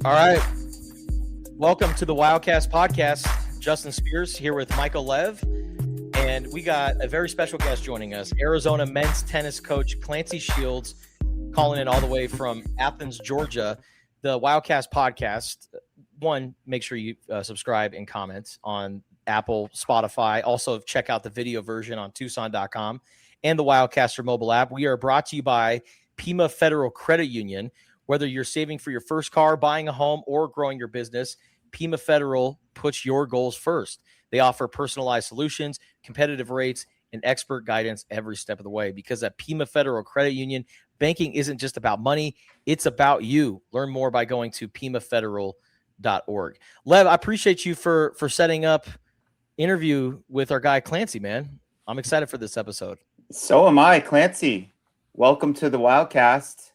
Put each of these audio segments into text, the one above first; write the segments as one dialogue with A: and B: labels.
A: All right. Welcome to the Wildcast podcast. Justin Spears here with Michael Lev. And we got a very special guest joining us, Arizona men's tennis coach Clancy Shields, calling in all the way from Athens, Georgia. The Wildcast podcast, one, make sure you subscribe and comment on Apple, Spotify. Also, check out the video version on Tucson.com and the Wildcaster mobile app. We are brought to you by Pima Federal Credit Union. Whether you're saving for your first car, buying a home, or growing your business, Pima Federal puts your goals first. They offer personalized solutions, competitive rates, and expert guidance every step of the way. Because at Pima Federal Credit Union, banking isn't just about money, it's about you. Learn more by going to pimafederal.org. Lev, I appreciate you for setting up interview with our guy Clancy, man. I'm excited for this episode.
B: So am I, Clancy. Welcome to the Wildcast.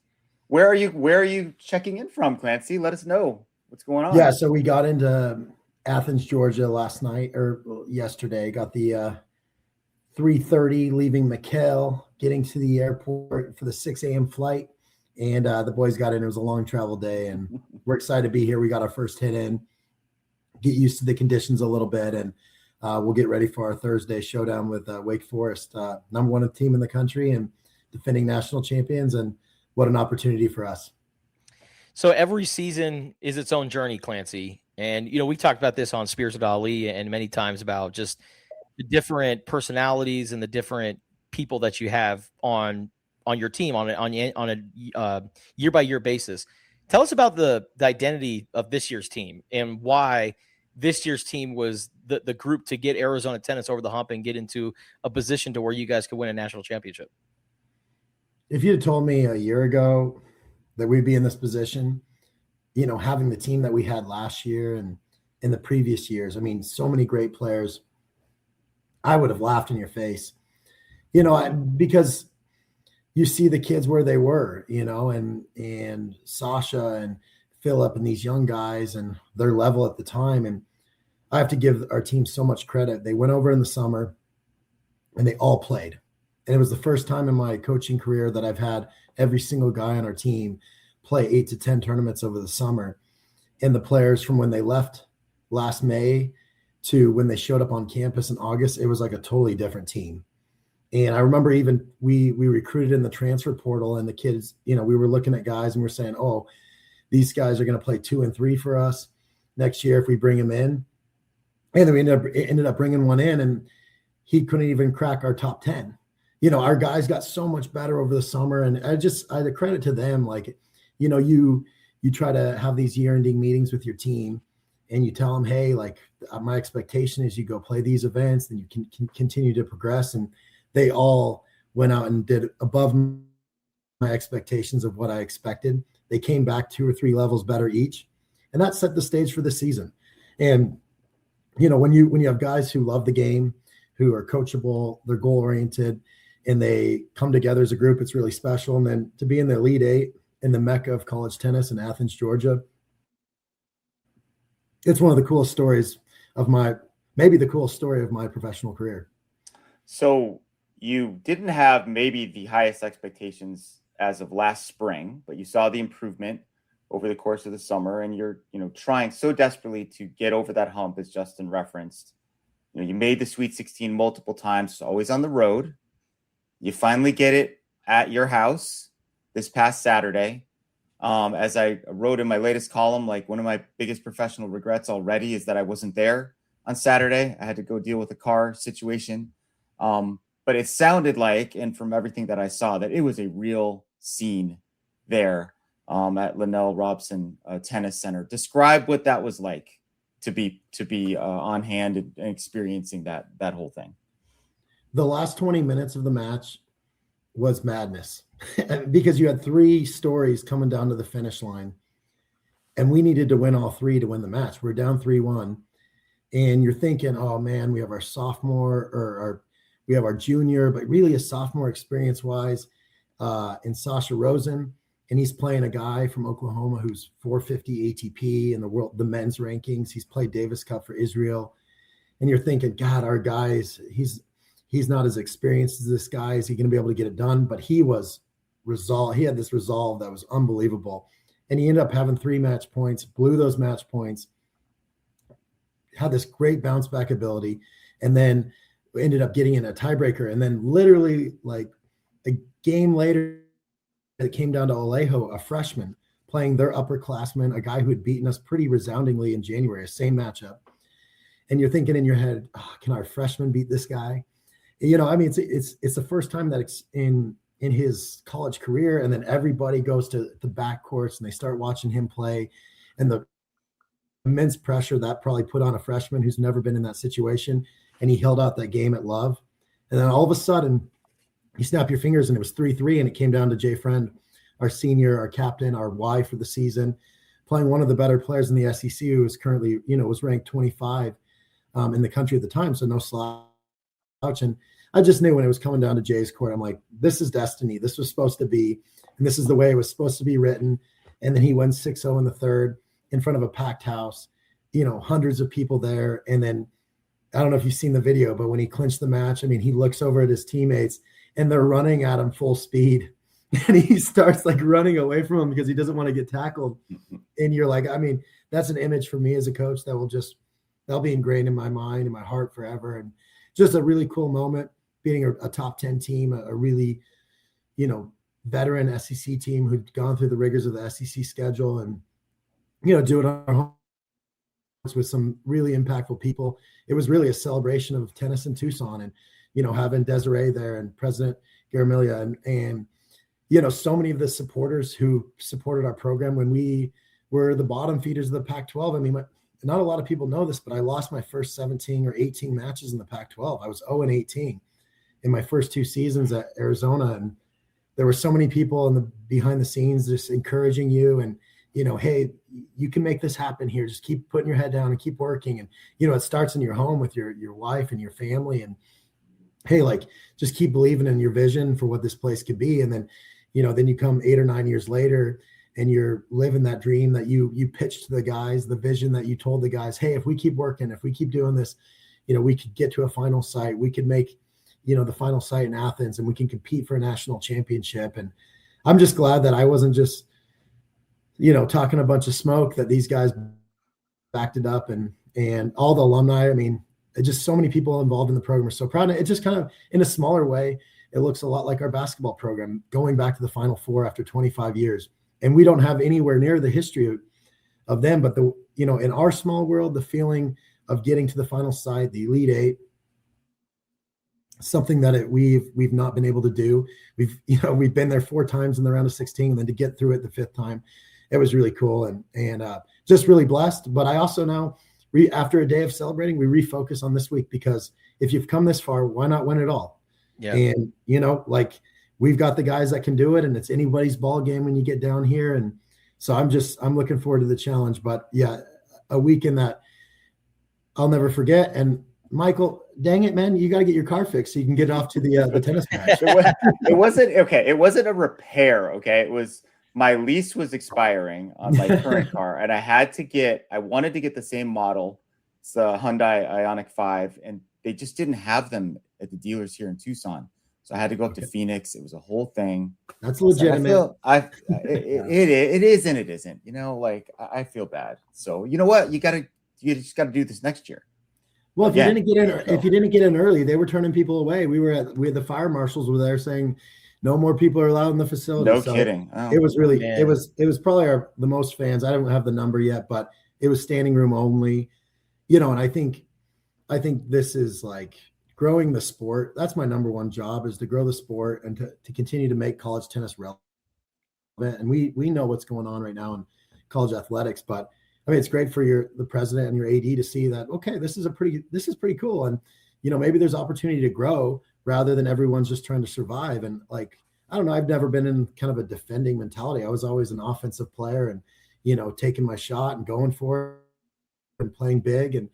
B: Where are you checking in from, Clancy? Let us know what's going on.
C: Yeah, so we got into Athens, Georgia last night or yesterday. Got the 3:30 leaving McHale, getting to the airport for the 6 a.m. flight. And the boys got in. It was a long travel day, and we're excited to be here. We got our first hit in, get used to the conditions a little bit, and we'll get ready for our Thursday showdown with Wake Forest, number one team in the country and defending national champions. And what an opportunity for us.
A: So every season is its own journey, Clancy. And, we talked about this on Spears with Ali and many times about just the different personalities and the different people that you have on your team on a year-by-year basis. Tell us about the identity of this year's team and why this year's team was the group to get Arizona tennis over the hump and get into a position to where you guys could win a national championship.
C: If you'd told me a year ago that we'd be in this position, having the team that we had last year and in the previous years, I mean, so many great players, I would have laughed in your face, because you see the kids where they were, and Sasha and Philip and these young guys and their level at the time. And I have to give our team so much credit. They went over in the summer and they all played. And it was the first time in my coaching career that I've had every single guy on our team play 8 to 10 tournaments over the summer. And the players from when they left last May to when they showed up on campus in August, it was like a totally different team. And I remember even we recruited in the transfer portal, and the kids, we were looking at guys and we're saying, oh, these guys are going to play 2 and 3 for us next year if we bring them in. And then we ended up bringing one in, and he couldn't even crack our top 10. Our guys got so much better over the summer, and I the credit to them. Like, you try to have these year-ending meetings with your team, and you tell them, hey, like my expectation is you go play these events, and you can continue to progress. And they all went out and did above my expectations of what I expected. They came back 2 or 3 levels better each, and that set the stage for the season. And when you have guys who love the game, who are coachable, they're goal-oriented, and they come together as a group, it's really special. And then to be in the Elite Eight in the Mecca of college tennis in Athens, Georgia, it's one of the coolest stories of maybe the coolest story of my professional career.
B: So you didn't have maybe the highest expectations as of last spring, but you saw the improvement over the course of the summer, and you're, trying so desperately to get over that hump, as Justin referenced. You made the Sweet 16 multiple times, always on the road. You finally get it at your house this past Saturday. As I wrote in my latest column, like one of my biggest professional regrets already is that I wasn't there on Saturday. I had to go deal with a car situation. But it sounded like, and from everything that I saw, that it was a real scene there at Linnell Robson Tennis Center. Describe what that was like to be on hand and experiencing that whole thing.
C: The last 20 minutes of the match was madness because you had 3 stories coming down to the finish line, and we needed to win all 3 to win the match. We're down 3-1, and you're thinking, oh man, we have our sophomore or we have our junior, but really a sophomore experience-wise in Sasha Rosen, and he's playing a guy from Oklahoma who's 450 ATP in the men's rankings. He's played Davis Cup for Israel, and you're thinking, God, our guys, he's not as experienced as this guy. Is he going to be able to get it done? But he was resolved. He had this resolve that was unbelievable. and he ended up having 3 match points, blew those match points, had this great bounce back ability, and then ended up getting in a tiebreaker. And then literally like a game later, it came down to Alejo, a freshman, playing their upperclassman, a guy who had beaten us pretty resoundingly in January, same matchup. And you're thinking in your head, oh, can our freshman beat this guy? You know, I mean, it's the first time that it's in his college career, and then everybody goes to the backcourts and they start watching him play, and the immense pressure that probably put on a freshman who's never been in that situation, and he held out that game at Love. And then all of a sudden, you snap your fingers and it was 3-3, and it came down to Jay Friend, our senior, our captain, our Y for the season, playing one of the better players in the SEC, who is currently, you know, was ranked 25 in the country at the time, so no slouch. And I just knew when it was coming down to Jay's court, I'm like, this is destiny. This was supposed to be, and this is the way it was supposed to be written. And then he went 6-0 in the third in front of a packed house, you know, hundreds of people there. And then I don't know if you've seen the video, but when he clinched the match, I mean, he looks over at his teammates and they're running at him full speed. And he starts like running away from him because he doesn't want to get tackled. And you're like, I mean, that's an image for me as a coach that will just, that'll be ingrained in my mind and my heart forever. And just a really cool moment, beating a top 10 team, a really, you know, veteran SEC team who'd gone through the rigors of the SEC schedule, and, you know, do it on our home with some really impactful people. It was really a celebration of tennis in Tucson, and, you know, having Desiree there and President Garamilia and, you know, so many of the supporters who supported our program when we were the bottom feeders of the Pac-12. I mean, not a lot of people know this, but I lost my first 17 or 18 matches in the Pac-12. I was 0-18 in my first 2 seasons at Arizona. And there were so many people in the behind the scenes just encouraging you and, you know, hey, you can make this happen here. Just keep putting your head down and keep working. And, you know, it starts in your home with your wife and your family. And hey, like, just keep believing in your vision for what this place could be. And then, you know, then you come 8 or 9 years later and you're living that dream that you pitched to the guys, the vision that you told the guys, hey, if we keep working, if we keep doing this, you know, we could get to a final site. We could make, you know, the final site in Athens, and we can compete for a national championship. And I'm just glad that I wasn't just, you know, talking a bunch of smoke, that these guys backed it up, and all the alumni. I mean, just so many people involved in the program are so proud. It just kind of, in a smaller way, it looks a lot like our basketball program going back to the Final Four after 25 years. And we don't have anywhere near the history of them, but the, you know, in our small world, the feeling of getting to the final side, the Elite Eight, something that we've not been able to do. We've been there 4 times in the round of 16, and then to get through it the 5th time, it was really cool and just really blessed. But I also now, after a day of celebrating, we refocus on this week, because if you've come this far, why not win it all? Yeah. And, you know, like, we've got the guys that can do it, and it's anybody's ball game when you get down here. And so I'm looking forward to the challenge. But yeah, a weekend that I'll never forget. And Michael, dang it, man, you got to get your car fixed so you can get off to the tennis match.
B: It wasn't okay. It wasn't a repair. Okay. It was, my lease was expiring on my current car, and I wanted to get the same model. It's the Hyundai Ioniq 5, and they just didn't have them at the dealers here in Tucson. So I had to go up to Phoenix. It was a whole thing.
C: That's legitimate.
B: It is and it isn't. You know, like, I feel bad. So you know what? You just got to do this next year.
C: Well, if you didn't get in early, they were turning people away. We had the fire marshals were there saying no more people are allowed in the facility.
B: No kidding. Oh,
C: it was really, man. It was probably the most fans. I don't have the number yet, but it was standing room only. You know, and I think this is like growing the sport. That's my number one job, is to grow the sport and to continue to make college tennis relevant. And we know what's going on right now in college athletics, but I mean, it's great for the president and your AD to see that, okay, this is pretty cool. And, you know, maybe there's opportunity to grow rather than everyone's just trying to survive. And like, I don't know, I've never been in kind of a defending mentality. I was always an offensive player and, you know, taking my shot and going for it and playing big. And,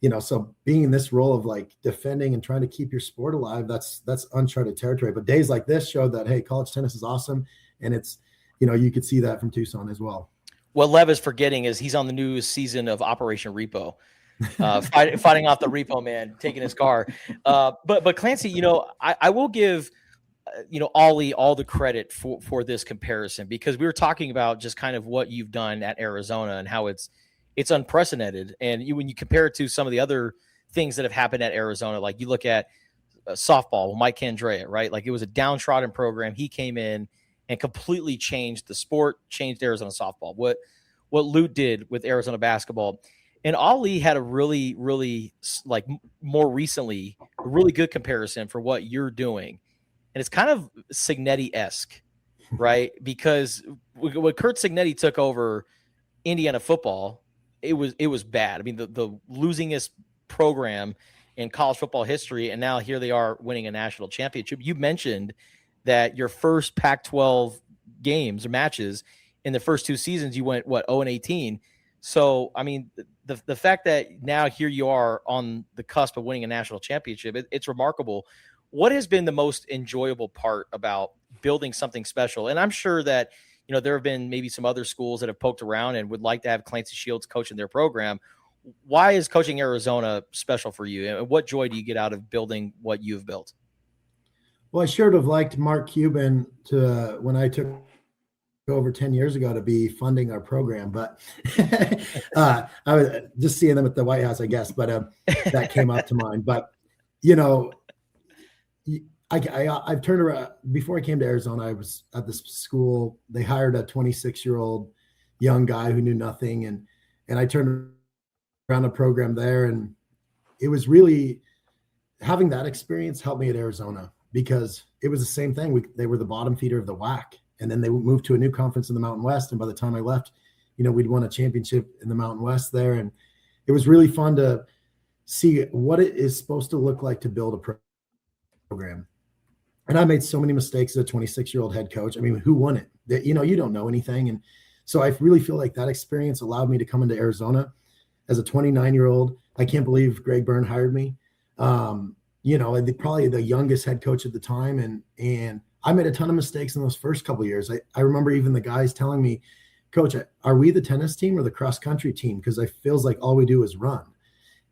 C: you know, so being in this role of like defending and trying to keep your sport alive, that's uncharted territory. But days like this showed that, hey, college tennis is awesome. And it's, you know, you could see that from Tucson as well.
A: What Lev is forgetting is he's on the new season of Operation Repo, fighting off the repo man, taking his car. But Clancy, you know, I will give Ollie, all the credit for this comparison, because we were talking about just kind of what you've done at Arizona and how it's unprecedented. And when you compare it to some of the other things that have happened at Arizona, like you look at softball with Mike Candrea, right? Like it was a downtrodden program. He came in and completely changed the sport, changed Arizona softball. What Lute did with Arizona basketball. And Ollie had a really, really, like more recently, a really good comparison for what you're doing. And it's kind of Cignetti-esque, right? Because when Kurt Cignetti took over Indiana football, it was bad. I mean, the losingest program in college football history, and now here they are winning a national championship. You mentioned that your first Pac-12 games or matches in the first 2 seasons, you went 0-18. So, I mean, the fact that now here you are on the cusp of winning a national championship, it's remarkable. What has been the most enjoyable part about building something special? And I'm sure that, there have been maybe some other schools that have poked around and would like to have Clancy Shields coaching their program. Why is coaching Arizona special for you? And what joy do you get out of building what you've built?
C: Well, I sure would have liked Mark Cuban when I took over 10 years ago to be funding our program, but I was just seeing them at the White House, I guess, but that came up to mind. But, I've turned around. Before I came to Arizona, I was at this school. They hired a 26-year-old young guy who knew nothing. And I turned around a program there. And it was really having that experience helped me at Arizona, because it was the same thing. They were the bottom feeder of the WAC. And then they moved to a new conference in the Mountain West. And by the time I left, we'd won a championship in the Mountain West there. And it was really fun to see what it is supposed to look like to build a program. And I made so many mistakes as a 26-year-old head coach. I mean, who won it? You don't know anything. And so I really feel like that experience allowed me to come into Arizona as a 29-year-old. I can't believe Greg Byrne hired me. Probably the youngest head coach at the time. And I made a ton of mistakes in those first couple of years. I remember even the guys telling me, Coach, are we the tennis team or the cross country team? Because it feels like all we do is run.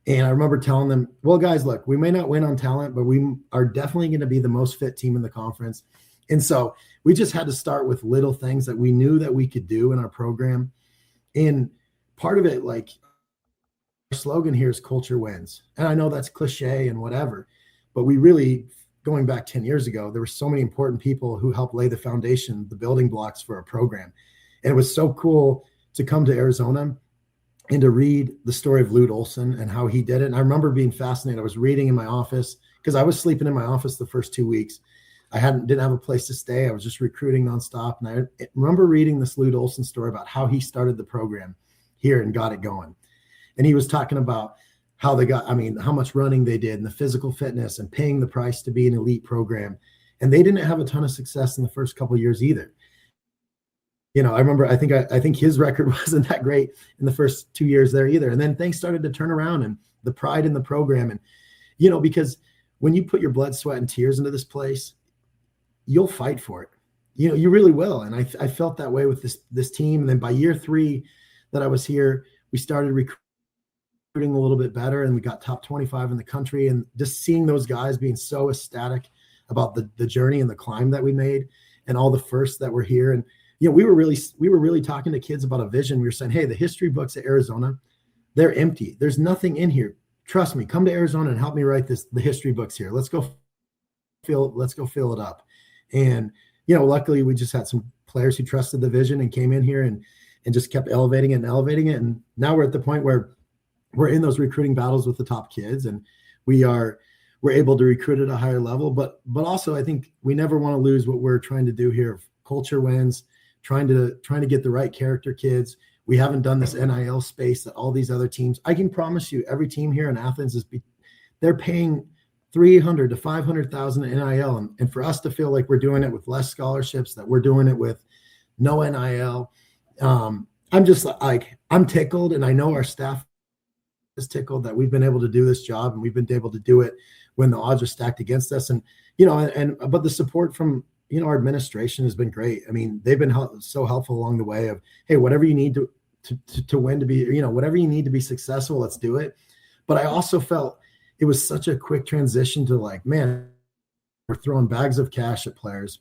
C: And I remember telling them, well, guys, look, we may not win on talent, but we are definitely going to be the most fit team in the conference. And so we just had to start with little things that we knew that we could do in our program. And part of it, like our slogan here is culture wins. And I know that's cliche and whatever, but we really, going back 10 years ago, there were so many important people who helped lay the foundation, the building blocks for our program. And it was so cool to come to Arizona and to read the story of Lute Olson and how he did it. And I remember being fascinated. I was reading in my office because I was sleeping in my office the first 2 weeks. I didn't have a place to stay. I was just recruiting nonstop. And I remember reading this Lute Olson story about how he started the program here and got it going. And he was talking about how how much running they did and the physical fitness and paying the price to be an elite program. And they didn't have a ton of success in the first couple of years either. I remember, I think his record wasn't that great in the first 2 years there either. And then things started to turn around and the pride in the program. And, because when you put your blood, sweat, and tears into this place, you'll fight for it. You really will. And I felt that way with this team. And then by year 3 that I was here, we started recruiting a little bit better and we got top 25 in the country. And just seeing those guys being so ecstatic about the journey and the climb that we made and all the firsts that were here. And, we were really talking to kids about a vision. We were saying, hey, the history books at Arizona, they're empty. There's nothing in here. Trust me, come to Arizona and help me write the history books here. Let's go fill it up. And, luckily we just had some players who trusted the vision and came in here and just kept elevating it. And now we're at the point where we're in those recruiting battles with the top kids and we're able to recruit at a higher level. But also I think we never want to lose what we're trying to do here. Culture wins. Trying to get the right character kids. We haven't done this NIL space that all these other teams. I can promise you, every team here in Athens they're paying $300,000 to $500,000 in NIL, and for us to feel like we're doing it with less scholarships, that we're doing it with no NIL. I'm just like I'm tickled, and I know our staff is tickled that we've been able to do this job, and we've been able to do it when the odds are stacked against us. And but the support from our administration has been great. I mean, they've been so helpful along the way of, hey, whatever you need to win, to be, whatever you need to be successful, let's do it. But I also felt it was such a quick transition to like, man, we're throwing bags of cash at players.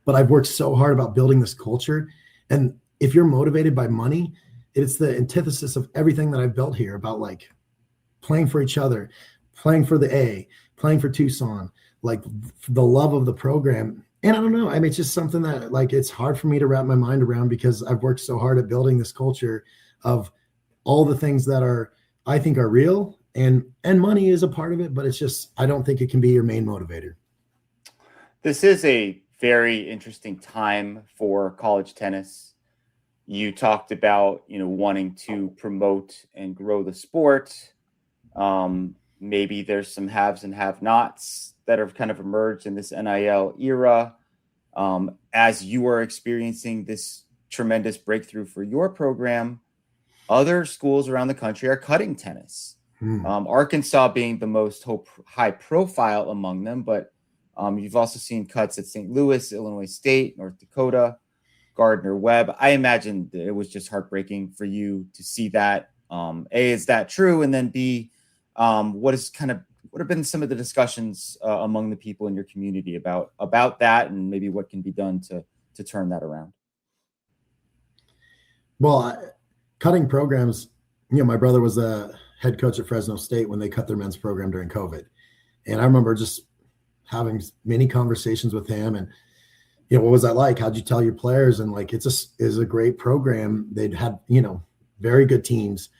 C: But I've worked so hard about building this culture. And if you're motivated by money, it's the antithesis of everything that I've built here about like playing for each other, playing for the A, playing for Tucson, like the love of the program. And I don't know, I mean, it's just something that like, it's hard for me to wrap my mind around because I've worked so hard at building this culture of all the things that are, I think are real, and money is a part of it, but it's just, I don't think it can be your main motivator.
B: This is a very interesting time for college tennis. You talked about, wanting to promote and grow the sport. Maybe there's some haves and have-nots that have kind of emerged in this NIL era. As you are experiencing this tremendous breakthrough for your program, other schools around the country are cutting tennis. Arkansas being the most high profile among them, but you've also seen cuts at St. Louis, Illinois State, North Dakota, Gardner-Webb. I imagine that it was just heartbreaking for you to see that. A, is that true? And then B, what have been some of the discussions among the people in your community about that, and maybe what can be done to turn that around?
C: Well, cutting programs, my brother was a head coach at Fresno State when they cut their men's program during COVID. And I remember just having many conversations with him and, what was that like? How'd you tell your players? And like, it's a great program. They'd had, very good teams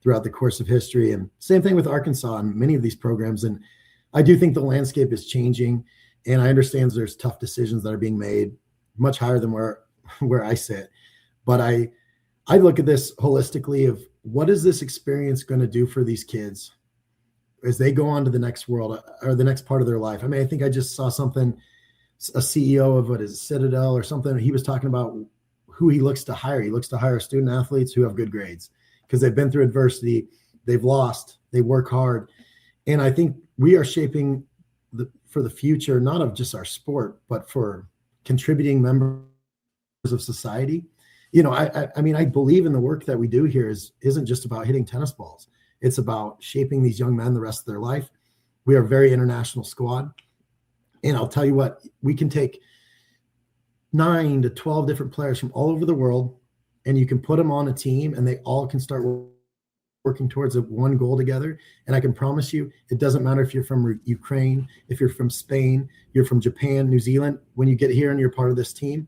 C: throughout the course of history. And same thing with Arkansas and many of these programs. And I do think the landscape is changing, and I understand there's tough decisions that are being made much higher than where I sit. But I look at this holistically of what is this experience going to do for these kids as they go on to the next world or the next part of their life. I mean, I think I just saw something, a CEO of Citadel or something. He was talking about who he looks to hire. He looks to hire student athletes who have good grades because they've been through adversity, they've lost, they work hard. And I think we are shaping for the future, not of just our sport, but for contributing members of society. I mean, I believe in the work that we do here isn't just about hitting tennis balls. It's about shaping these young men the rest of their life. We are a very international squad. And I'll tell you what, we can take 9 to 12 different players from all over the world, and you can put them on a team and they all can start working towards one goal together. And I can promise you, it doesn't matter if you're from Ukraine, if you're from Spain, you're from Japan, New Zealand. When you get here and you're part of this team,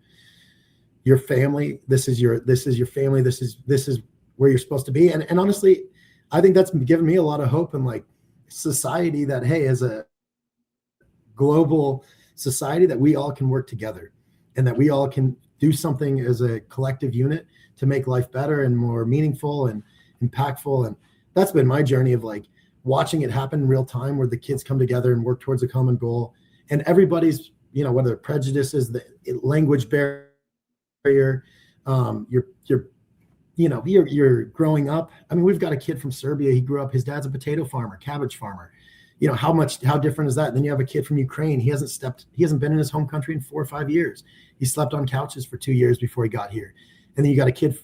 C: your family, this is your family. This is where you're supposed to be. And honestly, I think that's given me a lot of hope in like society that, hey, as a global society, that we all can work together and that we all can do something as a collective unit to make life better and more meaningful and impactful. And that's been my journey of like watching it happen in real time, where the kids come together and work towards a common goal, and everybody's, whether prejudices, the language barrier, you're growing up. I mean, we've got a kid from Serbia. He grew up, his dad's a potato farmer, cabbage farmer. How different is that? Then you have a kid from Ukraine. He hasn't been in his home country in 4 or 5 years. He slept on couches for 2 years before he got here. And then you got a kid,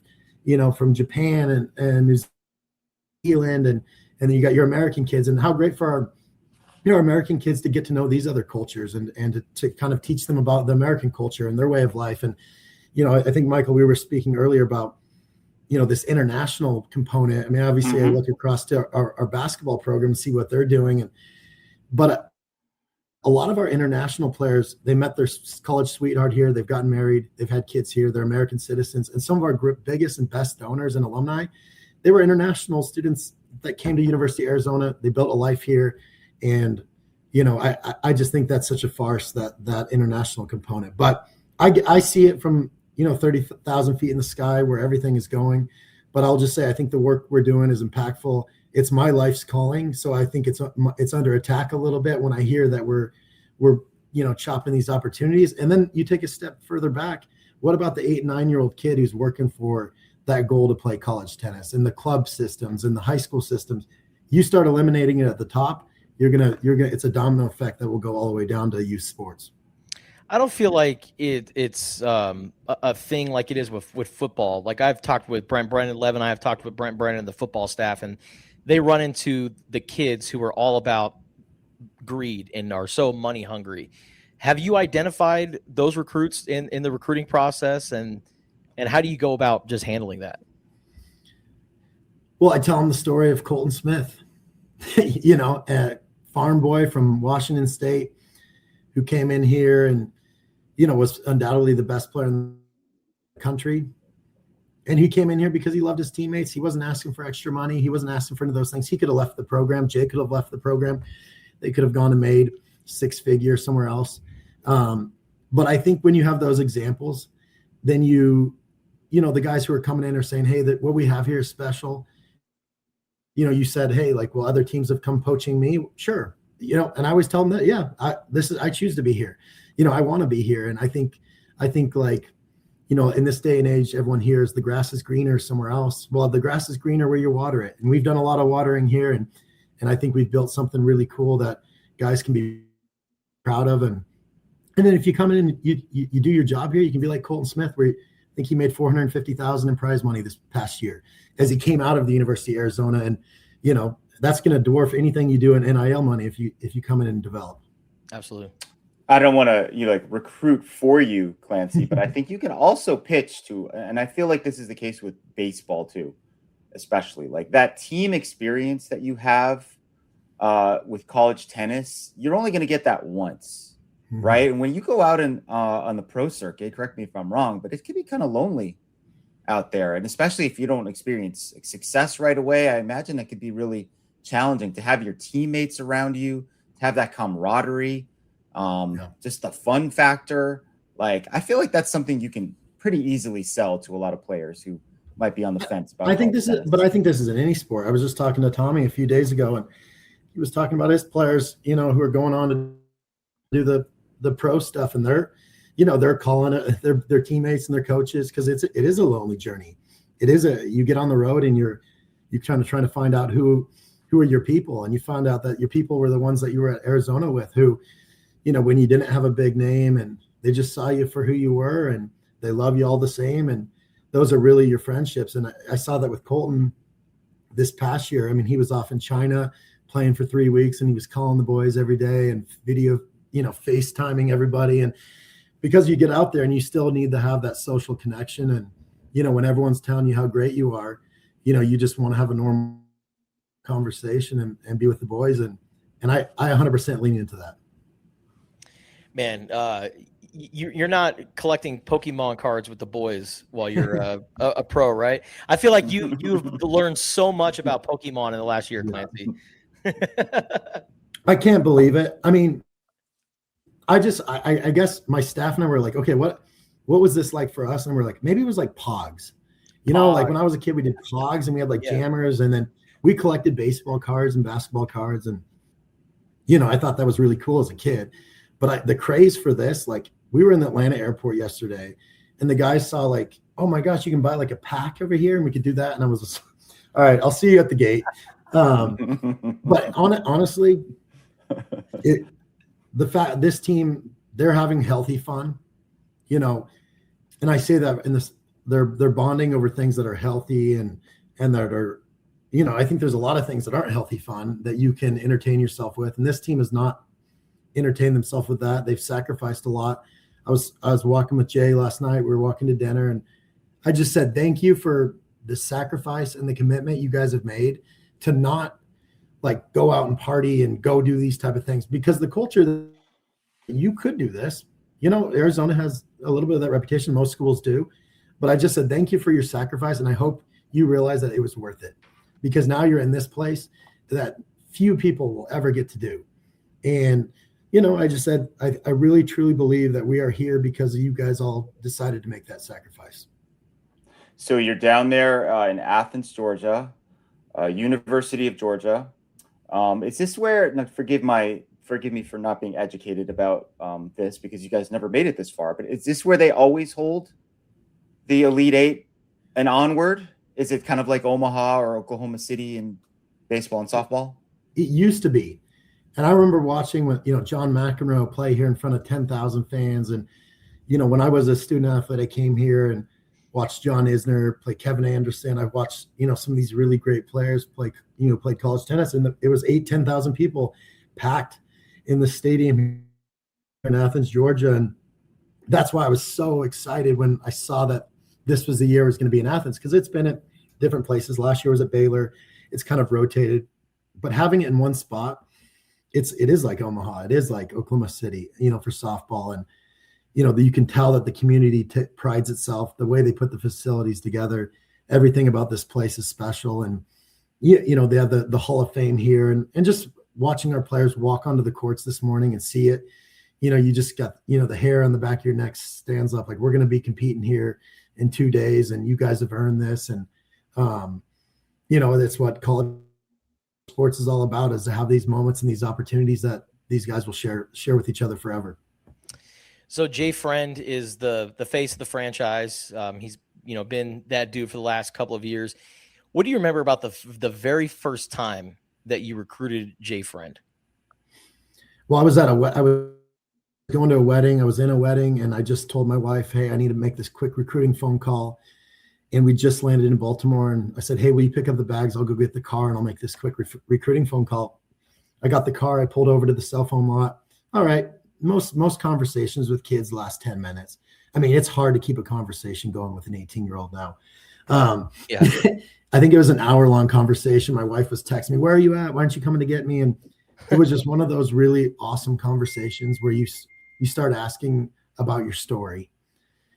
C: from Japan and New Zealand. And then you got your American kids, and how great for our American kids to get to know these other cultures and to kind of teach them about the American culture and their way of life. And, I think, Michael, we were speaking earlier about, this international component. I mean, obviously I look across to our basketball program and see what they're doing. But a lot of our international players, they met their college sweetheart here. They've gotten married. They've had kids here. They're American citizens. And some of our biggest and best donors and alumni, they were international students that came to University of Arizona. They built a life here. And, I just think that's such a farce, that international component. But I see it from, 30,000 feet in the sky where everything is going. But I'll just say, I think the work we're doing is impactful. It's my life's calling. So I think it's under attack a little bit when I hear that we're chopping these opportunities. And then you take a step further back. What about the 8 and 9-year-old kid who's working for that goal to play college tennis, and the club systems and the high school systems? You start eliminating it at the top, it's a domino effect that will go all the way down to youth sports.
A: I don't feel like it's a thing like it is with football. Like I've talked with Brent Brennan, Lev and I have talked with Brent Brennan and the football staff, and they run into the kids who are all about greed and are so money hungry. Have you identified those recruits in the recruiting process, and how do you go about just handling that?
C: Well, I tell them the story of Colton Smith, a farm boy from Washington State who came in here and, was undoubtedly the best player in the country. And he came in here because he loved his teammates. He wasn't asking for extra money. He wasn't asking for any of those things. He could have left the program. Jay could have left the program. They could have gone and made six figures somewhere else. But I think when you have those examples, then the guys who are coming in are saying, hey, that what we have here is special. You said, hey, like, well, other teams have come poaching me. Sure. And I always tell them that, yeah, I choose to be here. I want to be here. And I think like, in this day and age, everyone hears the grass is greener somewhere else. Well, the grass is greener where you water it. And we've done a lot of watering here. And I think we've built something really cool that guys can be proud of. And then if you come in and you do your job here, you can be like Colton Smith, where I think he made $450,000 in prize money this past year as he came out of the University of Arizona. And, that's going to dwarf anything you do in NIL money if you come in and develop.
A: Absolutely.
B: I don't want to recruit for you, Clancy, but I think you can also pitch to, and I feel like this is the case with baseball too, especially like that team experience that you have with college tennis. You're only going to get that once, right? And when you go out and on the pro circuit, correct me if I'm wrong, but it can be kind of lonely out there, and especially if you don't experience success right away, I imagine it could be really challenging to have your teammates around you, to have that camaraderie. Just the fun factor. Like, I feel like that's something you can pretty easily sell to a lot of players who might be on the fence about.
C: I think this is in any sport. I was just talking to Tommy a few days ago, and he was talking about his players, who are going on to do the pro stuff, and they're calling it their teammates and their coaches, because it is a lonely journey. You get on the road and you're trying to find out who are your people, and you find out that your people were the ones that you were at Arizona with, who, when you didn't have a big name, and they just saw you for who you were, and they love you all the same. And those are really your friendships. And I saw that with Colton this past year. I mean, he was off in China playing for 3 weeks, and he was calling the boys every day and video, FaceTiming everybody. And because you get out there and you still need to have that social connection. And, when everyone's telling you how great you are, you just want to have a normal conversation and be with the boys. And I 100% lean into that. Man,
A: you're not collecting Pokemon cards with the boys while you're a pro, right? I feel like you've learned so much about Pokemon in the last year, Clancy.
C: I can't believe it. I mean, I guess my staff and I were like, okay, what was this like for us? And we're like, maybe it was like Pogs. Like when I was a kid, we did Pogs, and we had like jammers, and then we collected baseball cards and basketball cards. And, I thought that was really cool as a kid. But the craze for this, like, we were in the Atlanta airport yesterday, and the guys saw like, oh my gosh, you can buy like a pack over here, and we could do that. And I was just, all right, I'll see you at the gate. But honestly, the fact this team, they're having healthy fun, and I say that in this, they're bonding over things that are healthy and that are, I think there's a lot of things that aren't healthy fun that you can entertain yourself with. And this team has not entertained themselves with that. They've sacrificed a lot. I was walking with Jay last night. We were walking to dinner, and I just said, thank you for the sacrifice and the commitment you guys have made to not like go out and party and go do these type of things, because the culture that you could do this, Arizona has a little bit of that reputation. Most schools do, but I just said, thank you for your sacrifice. And I hope you realize that it was worth it, because now you're in this place that few people will ever get to do. And, I just said, I really, truly believe that we are here because you guys all decided to make that sacrifice.
B: So you're down there in Athens, Georgia, University of Georgia. Is this where, now forgive me for not being educated about this, because you guys never made it this far, but is this where they always hold the Elite Eight and onward? Is it kind of like Omaha or Oklahoma City in baseball and softball?
C: It used to be. And I remember watching when, John McEnroe play here in front of 10,000 fans. And, when I was a student athlete, I came here and watched John Isner play, Kevin Anderson. I watched, some of these really great players play, played college tennis, and it was 10,000 people packed, in the stadium in Athens, Georgia. And that's why I was so excited when I saw that this was the year it was going to be in Athens, because it's been at different places. Last year was at Baylor. It's kind of rotated, but having it in one spot, it is like Omaha. It is like Oklahoma City, for softball. And, you can tell that the community prides itself, the way they put the facilities together. Everything about this place is special. And, they have the Hall of Fame here, and just watching our players walk onto the courts this morning and see it, you just got, the hair on the back of your neck stands up. Like, we're going to be competing here in 2 days, and you guys have earned this. And, that's what college sports is all about, is to have these moments and these opportunities that these guys will share with each other forever.
A: So Jay Friend is the face of the franchise. He's, been that dude for the last couple of years. What do you remember about the very first time that you recruited Jay Friend?
C: Well, I was going to a wedding. I was in a wedding, and I just told my wife, hey, I need to make this quick recruiting phone call. And we just landed in Baltimore, and I said, hey, will you pick up the bags? I'll go get the car, and I'll make this quick recruiting phone call. I got the car. I pulled over to the cell phone lot. All right. Most conversations with kids last 10 minutes. I mean, it's hard to keep a conversation going with an 18-year-old now.
A: Yeah.
C: I think it was an hour-long conversation. My wife was texting me, where are you at? Why aren't you coming to get me? And it was just one of those really awesome conversations where you start asking about your story.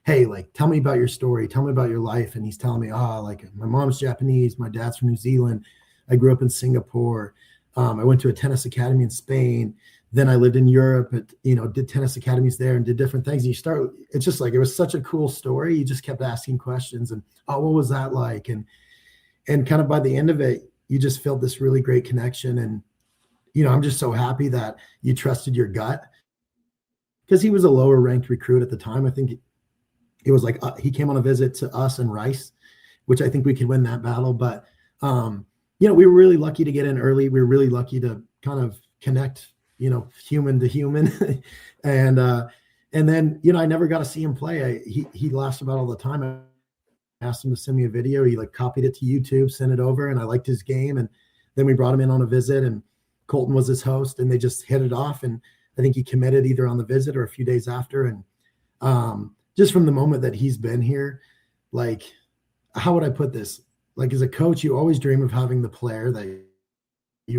C: Hey, like, tell me about your story. Tell me about your life. And he's telling me, like, my mom's Japanese. My dad's from New Zealand. I grew up in Singapore. I went to a tennis academy in Spain. Then I lived in Europe, did tennis academies there and did different things. And it's just like, it was such a cool story. You just kept asking questions and, what was that like? And kind of by the end of it, you just felt this really great connection. And, I'm just so happy that you trusted your gut, because he was a lower ranked recruit at the time. I think it was like, he came on a visit to us and Rice, which I think we could win that battle. But, we were really lucky to get in early. We were really lucky to kind of connect, human to human. And then, I never got to see him play. He laughs about all the time. I asked him to send me a video. He copied it to YouTube, sent it over, and I liked his game. And then we brought him in on a visit, and Colton was his host, and they just hit it off. And I think he committed either on the visit or a few days after. And just from the moment that he's been here, like, how would I put this? Like, as a coach, you always dream of having the player that he's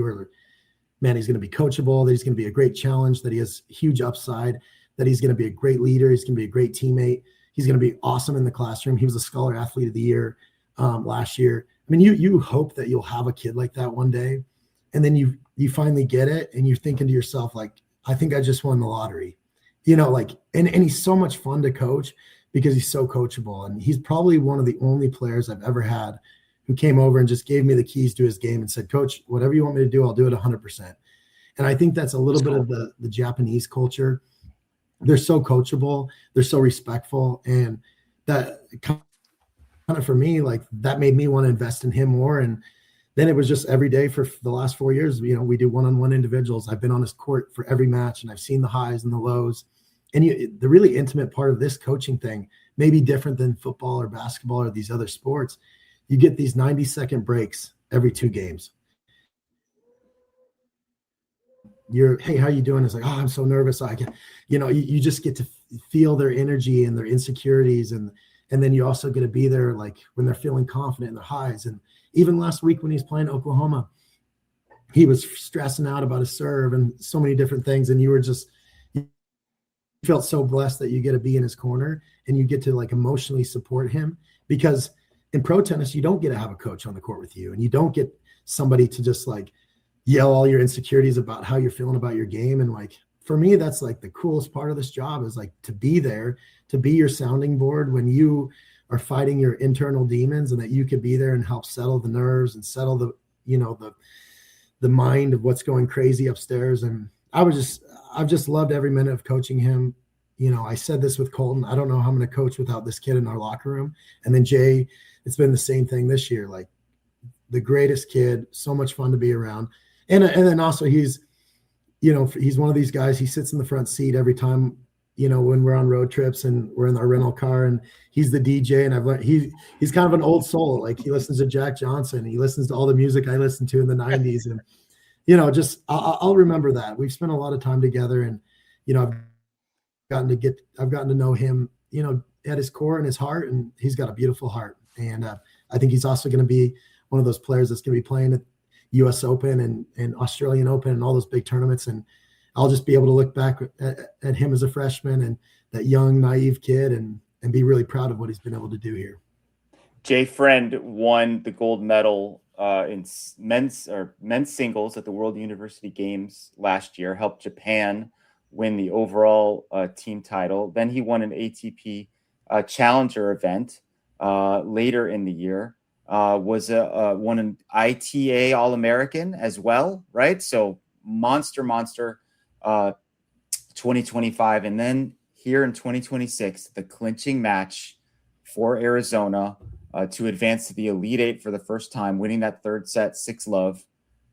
C: going to be coachable, that he's going to be a great challenge, that he has huge upside, that he's going to be a great leader. He's going to be a great teammate. He's going to be awesome in the classroom. He was a Scholar Athlete of the Year last year. I mean, you hope that you'll have a kid like that one day. And then you finally get it, and you're thinking to yourself, like, I think I just won the lottery, and he's so much fun to coach because he's so coachable. And he's probably one of the only players I've ever had who came over and just gave me the keys to his game and said, Coach, whatever you want me to do, I'll do it 100%. And I think that's a little bit of the Japanese culture. They're so coachable. They're so respectful. And that kind of, for me, like, that made me want to invest in him more. And then it was just every day for the last 4 years, we do one-on-one individuals. I've been on his court for every match, and I've seen the highs and the lows. And the really intimate part of this coaching thing may be different than football or basketball or these other sports. You get these 90-second breaks every 2 games. Hey, how you doing? It's like, I'm so nervous. You just get to feel their energy and their insecurities. And then you also get to be there, like, when they're feeling confident in their highs. And even last week when he's playing Oklahoma, he was stressing out about his serve and so many different things. And you felt so blessed that you get to be in his corner and you get to, like, emotionally support him, because in pro tennis, you don't get to have a coach on the court with you, and you don't get somebody to just, like, yell all your insecurities about how you're feeling about your game. And, like, for me, that's, like, the coolest part of this job is, like, to be there, to be your sounding board when you are fighting your internal demons, and that you could be there and help settle the nerves and settle the mind of what's going crazy upstairs. And I've just loved every minute of coaching him. I said this with Colton, I don't know how I'm going to coach without this kid in our locker room. And then Jay, it's been the same thing this year. Like, the greatest kid, so much fun to be around. And then also he's one of these guys, he sits in the front seat every time, when we're on road trips and we're in our rental car, and he's the DJ. And I've learned he's kind of an old soul. Like, he listens to Jack Johnson. He listens to all the music I listened to in the 90s. just I'll remember that. We've spent a lot of time together, and I've gotten to know him, at his core and his heart, and he's got a beautiful heart. And I think he's also going to be one of those players that's going to be playing at U.S. Open and Australian Open and all those big tournaments. And I'll just be able to look back at him as a freshman and that young, naive kid and be really proud of what he's been able to do here.
B: Jay Friend won the gold medal in men's singles at the World University Games last year, helped Japan win the overall team title. Then he won an ATP Challenger event later in the year. Won an ITA All-American as well, right? So monster 2025. And then here in 2026, the clinching match for Arizona to advance to the Elite Eight for the first time, winning that third set 6-love.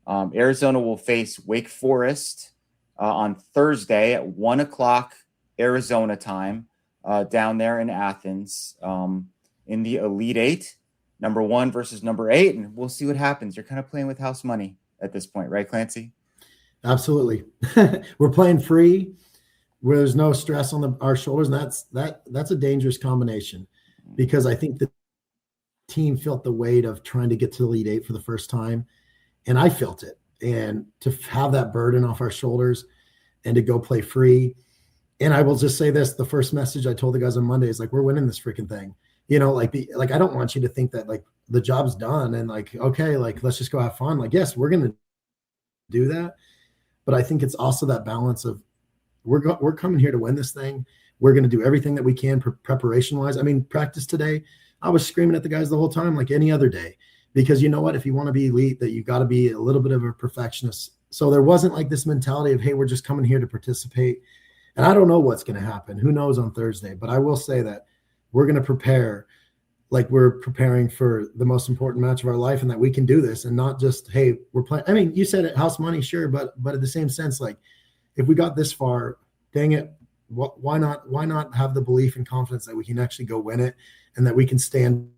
B: Arizona will face Wake Forest on Thursday at 1:00 Arizona time down there in Athens in the Elite Eight, number 1 versus number 8. And we'll see what happens. You're kind of playing with house money at this point, right, Clancy?
C: Absolutely. We're playing free where there's no stress on our shoulders. And that's a dangerous combination, because I think the team felt the weight of trying to get to the Elite Eight for the first time. And I felt it. And to have that burden off our shoulders and to go play free. And I will just say this, the first message I told the guys on Monday is like, we're winning this freaking thing. I don't want you to think that like the job's done and like, okay, like, let's just go have fun. Like, yes, we're going to do that. But I think it's also that balance of we're coming here to win this thing. We're going to do everything that we can preparation wise. I mean, practice today, I was screaming at the guys the whole time, like any other day, because you know what, if you want to be elite, that you got to be a little bit of a perfectionist. So there wasn't like this mentality of, hey, we're just coming here to participate. And I don't know what's going to happen. Who knows on Thursday, but I will say that we're going to prepare like we're preparing for the most important match of our life, and that we can do this and not just, hey, we're playing. I mean, you said it, house money, sure. But at the same sense, like if we got this far, dang it, why not have the belief and confidence that we can actually go win it and that we can stand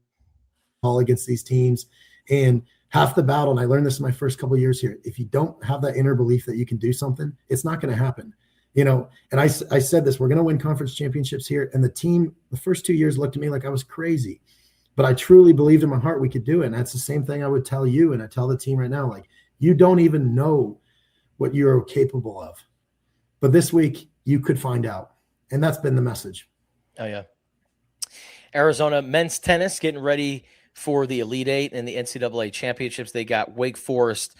C: tall against these teams. And half the battle, and I learned this in my first couple of years here, if you don't have that inner belief that you can do something, it's not going to happen. And I said this, we're going to win conference championships here. And the team, the first 2 years looked at me like I was crazy, but I truly believed in my heart we could do it. And that's the same thing I would tell you. And I tell the team right now, like, you don't even know what you're capable of, but this week you could find out. And that's been the message.
A: Oh yeah. Arizona men's tennis getting ready for the Elite Eight and the NCAA championships. They got Wake Forest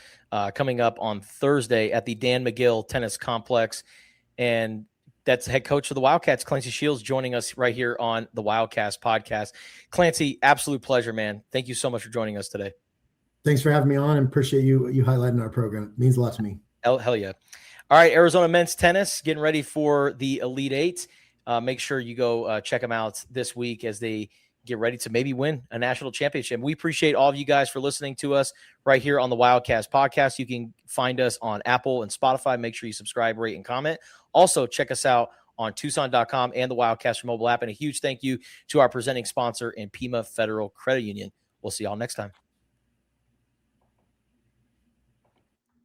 A: coming up on Thursday at the Dan McGill Tennis Complex. And that's head coach of the Wildcats, Clancy Shields, joining us right here on the Wildcast podcast. Clancy, absolute pleasure, man. Thank you so much for joining us today.
C: Thanks for having me on, and appreciate you highlighting our program. It means a lot to me.
A: Hell yeah. All right, Arizona men's tennis getting ready for the Elite Eight. Make sure you go check them out this week as they get ready to maybe win a national championship. We appreciate all of you guys for listening to us right here on the Wildcast podcast. You can find us on Apple and Spotify. Make sure you subscribe, rate, and comment. Also, check us out on Tucson.com and the Wildcast mobile app. And a huge thank you to our presenting sponsor, Pima Federal Credit Union. We'll see y'all next time.